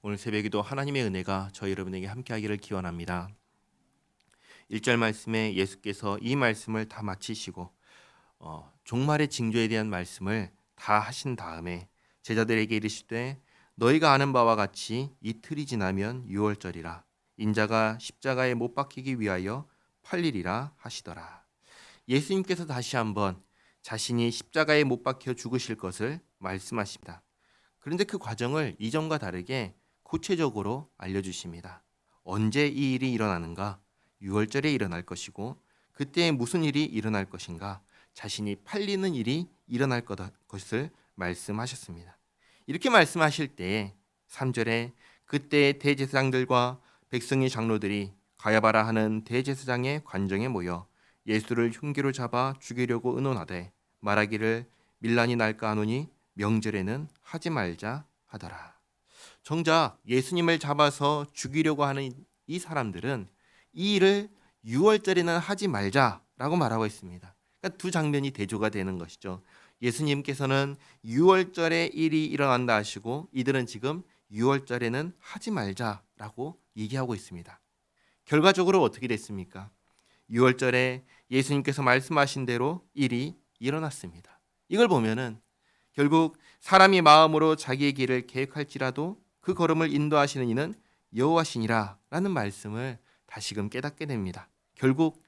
오늘 새벽에도 하나님의 은혜가 저희 여러분에게 함께하기를 기원합니다. 1절 말씀에 예수께서 이 말씀을 다 마치시고 종말의 징조에 대한 말씀을 다 하신 다음에 제자들에게 이르시되 너희가 아는 바와 같이 이틀이 지나면 유월절이라 인자가 십자가에 못 박히기 위하여 팔리리라 하시더라. 예수님께서 다시 한번 자신이 십자가에 못 박혀 죽으실 것을 말씀하십니다. 그런데 그 과정을 이전과 다르게 구체적으로 알려주십니다. 언제 이 일이 일어나는가? 6월절에 일어날 것이고 그때 무슨 일이 일어날 것인가? 자신이 팔리는 일이 일어날 것을 말씀하셨습니다. 이렇게 말씀하실 때에 3절에 그때 대제사장들과 백성의 장로들이 가야바라 하는 대제사장의 관정에 모여 예수를 흉기로 잡아 죽이려고 의논하되 말하기를 밀란이 날까 하노니 명절에는 하지 말자 하더라. 정작 예수님을 잡아서 죽이려고 하는 이 사람들은 이 일을 6월절에는 하지 말자라고 말하고 있습니다. 그러니까 두 장면이 대조가 되는 것이죠. 예수님께서는 6월절에 일이 일어난다 하시고 이들은 지금 6월절에는 하지 말자라고 얘기하고 있습니다. 결과적으로 어떻게 됐습니까? 6월절에 예수님께서 말씀하신 대로 일이 일어났습니다. 이걸 보면은 결국 사람이 마음으로 자기의 길을 계획할지라도 그 걸음을 인도하시는 이는 여호와시니라 라는 말씀을 다시금 깨닫게 됩니다. 결국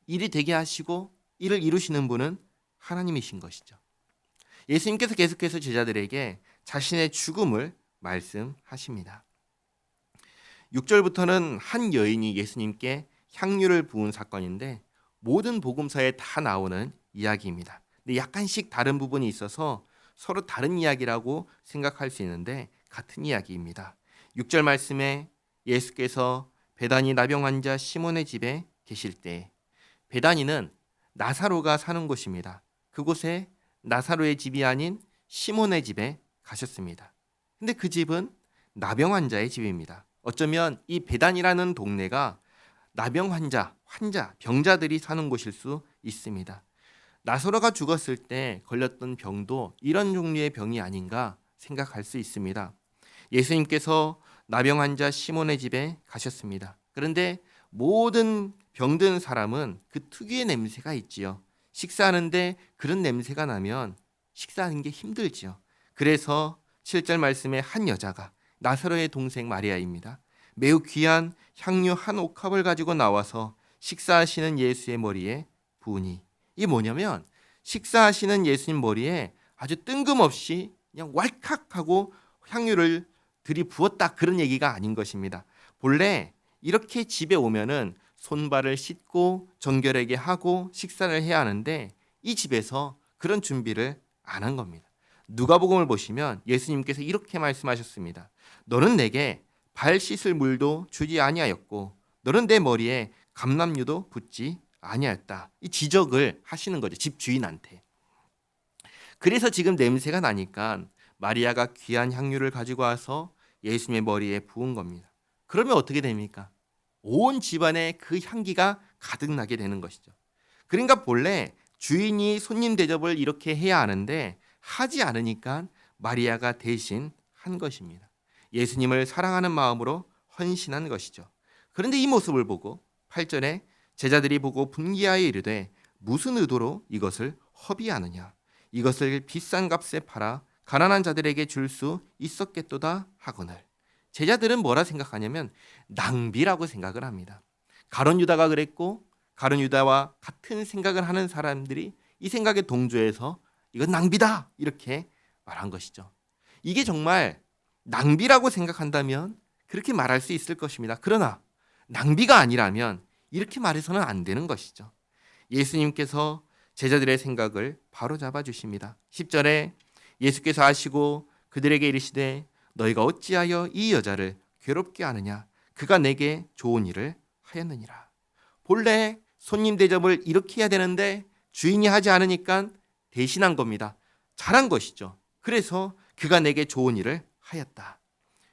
일이 되게 하시고 일을 이루시는 분은 하나님이신 것이죠. 예수님께서 계속해서 제자들에게 자신의 죽음을 말씀하십니다. 6절부터는 한 여인이 예수님께 향유를 부은 사건인데 모든 복음서에 다 나오는 이야기입니다. 근데 약간씩 다른 부분이 있어서 서로 다른 이야기라고 생각할 수 있는데 같은 이야기입니다. 6절 말씀에 예수께서 베다니 나병 환자 시몬의 집에 계실 때 베다니는 나사로가 사는 곳입니다. 그곳에 나사로의 집이 아닌 시몬의 집에 가셨습니다. 근데 그 집은 나병 환자의 집입니다. 어쩌면 이 베단이라는 동네가 나병 병자들이 사는 곳일 수 있습니다. 나사로가 죽었을 때 걸렸던 병도 이런 종류의 병이 아닌가 생각할 수 있습니다. 예수님께서 나병 환자 시몬의 집에 가셨습니다. 그런데 모든 병든 사람은 그 특유의 냄새가 있지요. 식사하는데 그런 냄새가 나면 식사하는 게 힘들지요. 그래서 7절 말씀에 한 여자가 나사로의 동생 마리아입니다. 매우 귀한 향유 한 옥합을 가지고 나와서 식사하시는 예수의 머리에 부으니 이게 뭐냐면 식사하시는 예수님 머리에 아주 뜬금없이 그냥 왈칵하고 향유를 들이부었다 그런 얘기가 아닌 것입니다. 본래 이렇게 집에 오면은 손발을 씻고 정결하게 하고 식사를 해야 하는데 이 집에서 그런 준비를 안 한 겁니다. 누가복음을 보시면 예수님께서 이렇게 말씀하셨습니다. 너는 내게 발 씻을 물도 주지 아니하였고 너는 내 머리에 감람유도 붓지 아니하였다. 이 지적을 하시는 거죠. 집 주인한테. 그래서 지금 냄새가 나니까 마리아가 귀한 향유를 가지고 와서 예수님의 머리에 부은 겁니다. 그러면 어떻게 됩니까? 온 집안에 그 향기가 가득나게 되는 것이죠. 그러니까 본래 주인이 손님 대접을 이렇게 해야 하는데 하지 않으니까 마리아가 대신 한 것입니다. 예수님을 사랑하는 마음으로 헌신한 것이죠. 그런데 이 모습을 보고 8절에 제자들이 보고 분기하여 이르되 무슨 의도로 이것을 허비하느냐? 이것을 비싼 값에 팔아 가난한 자들에게 줄 수 있었겠도다 하거늘. 제자들은 뭐라 생각하냐면 낭비라고 생각을 합니다. 가룟 유다가 그랬고 가룟 유다와 같은 생각을 하는 사람들이 이 생각에 동조해서 이건 낭비다 이렇게 말한 것이죠. 이게 정말 낭비라고 생각한다면 그렇게 말할 수 있을 것입니다. 그러나 낭비가 아니라면 이렇게 말해서는 안 되는 것이죠. 예수님께서 제자들의 생각을 바로 잡아 주십니다. 10절에 예수께서 아시고 그들에게 이르시되 너희가 어찌하여 이 여자를 괴롭게 하느냐? 그가 내게 좋은 일을 하였느니라. 본래 손님 대접을 이렇게 해야 되는데 주인이 하지 않으니까 대신한 겁니다. 잘한 것이죠. 그래서 그가 내게 좋은 일을 하였다.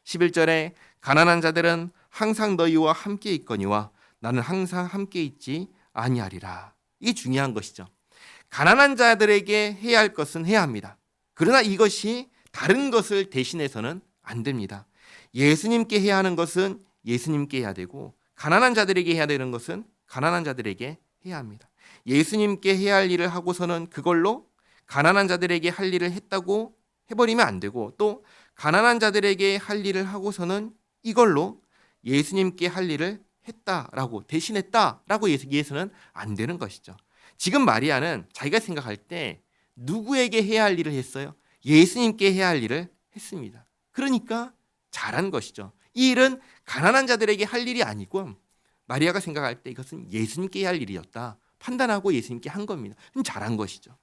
11절에 가난한 자들은 항상 너희와 함께 있거니와 나는 항상 함께 있지 아니하리라. 이게 중요한 것이죠. 가난한 자들에게 해야 할 것은 해야 합니다. 그러나 이것이 다른 것을 대신해서는 안 됩니다. 예수님께 해야 하는 것은 예수님께 해야 되고 가난한 자들에게 해야 되는 것은 가난한 자들에게 해야 합니다. 예수님께 해야 할 일을 하고서는 그걸로 가난한 자들에게 할 일을 했다고 해버리면 안 되고, 또 가난한 자들에게 할 일을 하고서는 이걸로 예수님께 할 일을 했다라고, 대신했다라고 예수는 안 되는 것이죠. 지금 마리아는 자기가 생각할 때 누구에게 해야 할 일을 했어요? 예수님께 해야 할 일을 했습니다. 그러니까 잘한 것이죠. 이 일은 가난한 자들에게 할 일이 아니고 마리아가 생각할 때 이것은 예수님께 해야 할 일이었다 판단하고 예수님께 한 겁니다. 잘한 것이죠.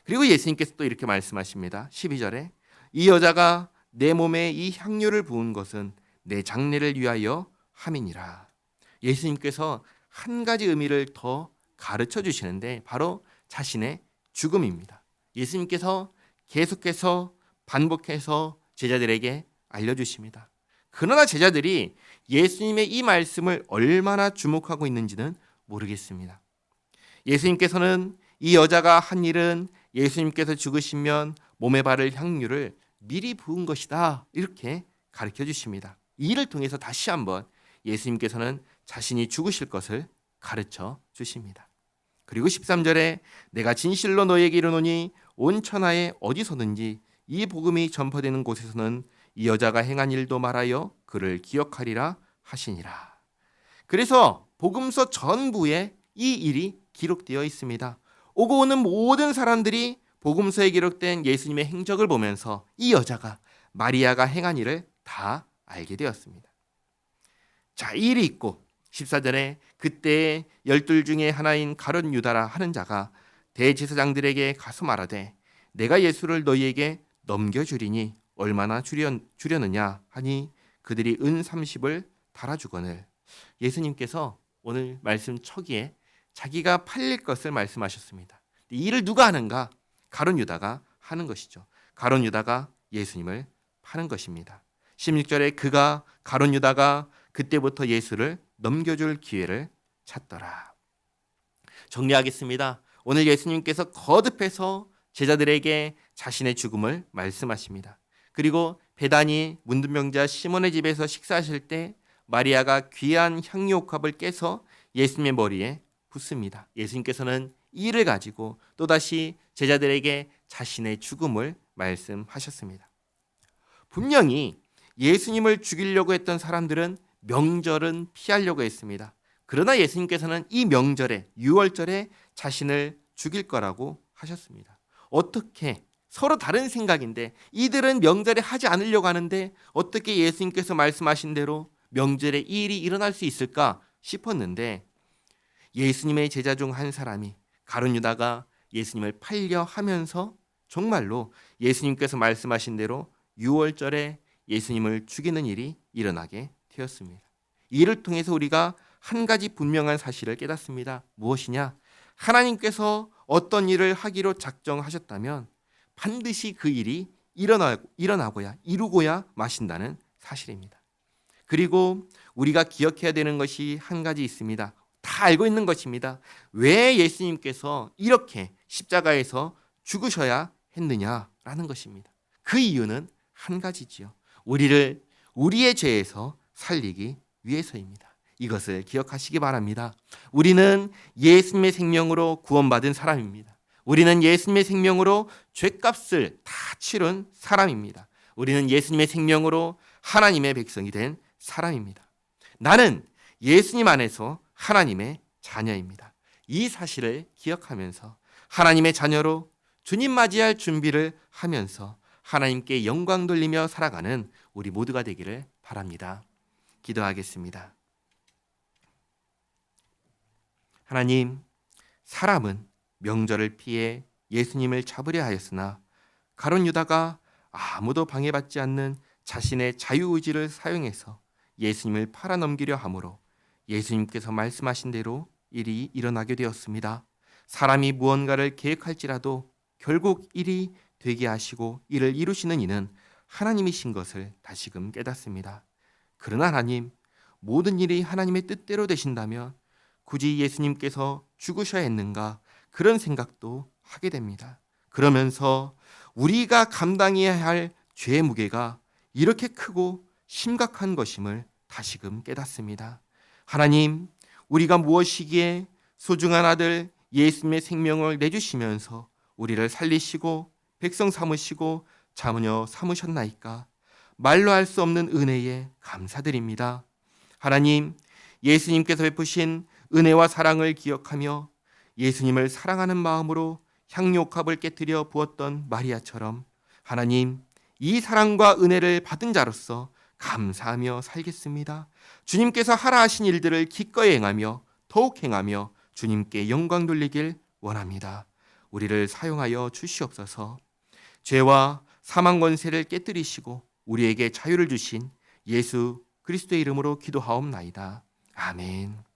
그리고 예수님께서 또 이렇게 말씀하십니다. 12절에 이 여자가 내 몸에 이 향유를 부은 것은 내 장례를 위하여 함이니라. 예수님께서 한 가지 의미를 더 가르쳐 주시는데 바로 자신의 죽음입니다. 예수님께서 계속해서 반복해서 제자들에게 알려주십니다. 그러나 제자들이 예수님의 이 말씀을 얼마나 주목하고 있는지는 모르겠습니다. 예수님께서는 이 여자가 한 일은 예수님께서 죽으시면 몸에 바를 향유를 미리 부은 것이다 이렇게 가르쳐 주십니다. 이 일을 통해서 다시 한번 예수님께서는 자신이 죽으실 것을 가르쳐 주십니다. 그리고 13절에 내가 진실로 너희에게 이르노니 온 천하에 어디서든지 이 복음이 전파되는 곳에서는 이 여자가 행한 일도 말하여 그를 기억하리라 하시니라. 그래서 복음서 전부에 이 일이 기록되어 있습니다. 오고 오는 모든 사람들이 복음서에 기록된 예수님의 행적을 보면서 이 여자가 마리아가 행한 일을 다 알게 되었습니다. 자, 이 일이 있고 14절에 그때 12 중에 하나인 가룟 유다라 하는 자가 대제사장들에게 가서 말하되 내가 예수를 너희에게 넘겨주리니 얼마나 주려느냐 하니 그들이 은 30을 달아주거늘. 예수님께서 오늘 말씀 초기에 자기가 팔릴 것을 말씀하셨습니다. 이 일을 누가 하는가? 가룟 유다가 하는 것이죠. 가룟 유다가 예수님을 파는 것입니다. 16절에 가룟 유다가 그때부터 예수를 넘겨줄 기회를 찾더라. 정리하겠습니다. 오늘 예수님께서 거듭해서 제자들에게 자신의 죽음을 말씀하십니다. 그리고 베다니 문둥병자 시몬의 집에서 식사하실 때 마리아가 귀한 향유옥합을 깨서 예수님의 머리에 붓습니다. 예수님께서는 이 일을 가지고 또다시 제자들에게 자신의 죽음을 말씀하셨습니다. 분명히 예수님을 죽이려고 했던 사람들은 명절은 피하려고 했습니다. 그러나 예수님께서는 이 명절에, 유월절에 자신을 죽일 거라고 하셨습니다. 어떻게? 서로 다른 생각인데 이들은 명절에 하지 않으려고 하는데 어떻게 예수님께서 말씀하신 대로 명절에 이 일이 일어날 수 있을까 싶었는데, 예수님의 제자 중 한 사람이 가룟 유다가 예수님을 팔려 하면서 정말로 예수님께서 말씀하신 대로 유월절에 예수님을 죽이는 일이 일어나게 되었습니다. 이 일을 통해서 우리가 한 가지 분명한 사실을 깨닫습니다. 무엇이냐? 하나님께서 어떤 일을 하기로 작정하셨다면 반드시 그 일이 일어나고야 이루고야 마신다는 사실입니다. 그리고 우리가 기억해야 되는 것이 한 가지 있습니다. 다 알고 있는 것입니다. 왜 예수님께서 이렇게 십자가에서 죽으셔야 했느냐라는 것입니다. 그 이유는 한 가지지요. 우리를 우리의 죄에서 살리기 위해서입니다. 이것을 기억하시기 바랍니다. 우리는 예수님의 생명으로 구원받은 사람입니다. 우리는 예수님의 생명으로 죄값을 다 치른 사람입니다. 우리는 예수님의 생명으로 하나님의 백성이 된 사람입니다. 나는 예수님 안에서 하나님의 자녀입니다. 이 사실을 기억하면서 하나님의 자녀로 주님 맞이할 준비를 하면서 하나님께 영광 돌리며 살아가는 우리 모두가 되기를 바랍니다. 기도하겠습니다. 하나님, 사람은 명절을 피해 예수님을 잡으려 하였으나 가룟 유다가 아무도 방해받지 않는 자신의 자유의지를 사용해서 예수님을 팔아넘기려 하므로 예수님께서 말씀하신 대로 일이 일어나게 되었습니다. 사람이 무언가를 계획할지라도 결국 일이 되게 하시고 이를 이루시는 이는 하나님이신 것을 다시금 깨닫습니다. 그러나 하나님, 모든 일이 하나님의 뜻대로 되신다면 굳이 예수님께서 죽으셔야 했는가, 그런 생각도 하게 됩니다. 그러면서 우리가 감당해야 할 죄의 무게가 이렇게 크고 심각한 것임을 다시금 깨닫습니다. 하나님, 우리가 무엇이기에 소중한 아들 예수님의 생명을 내주시면서 우리를 살리시고 백성 삼으시고 자녀 삼으셨나이까? 말로 할 수 없는 은혜에 감사드립니다. 하나님, 예수님께서 베푸신 은혜와 사랑을 기억하며 예수님을 사랑하는 마음으로 향료값을 깨뜨려 부었던 마리아처럼 하나님, 이 사랑과 은혜를 받은 자로서 감사하며 살겠습니다. 주님께서 하라 하신 일들을 기꺼이 행하며 더욱 행하며 주님께 영광 돌리길 원합니다. 우리를 사용하여 주시옵소서. 죄와 사망 권세를 깨뜨리시고 우리에게 자유를 주신 예수 그리스도의 이름으로 기도하옵나이다. 아멘.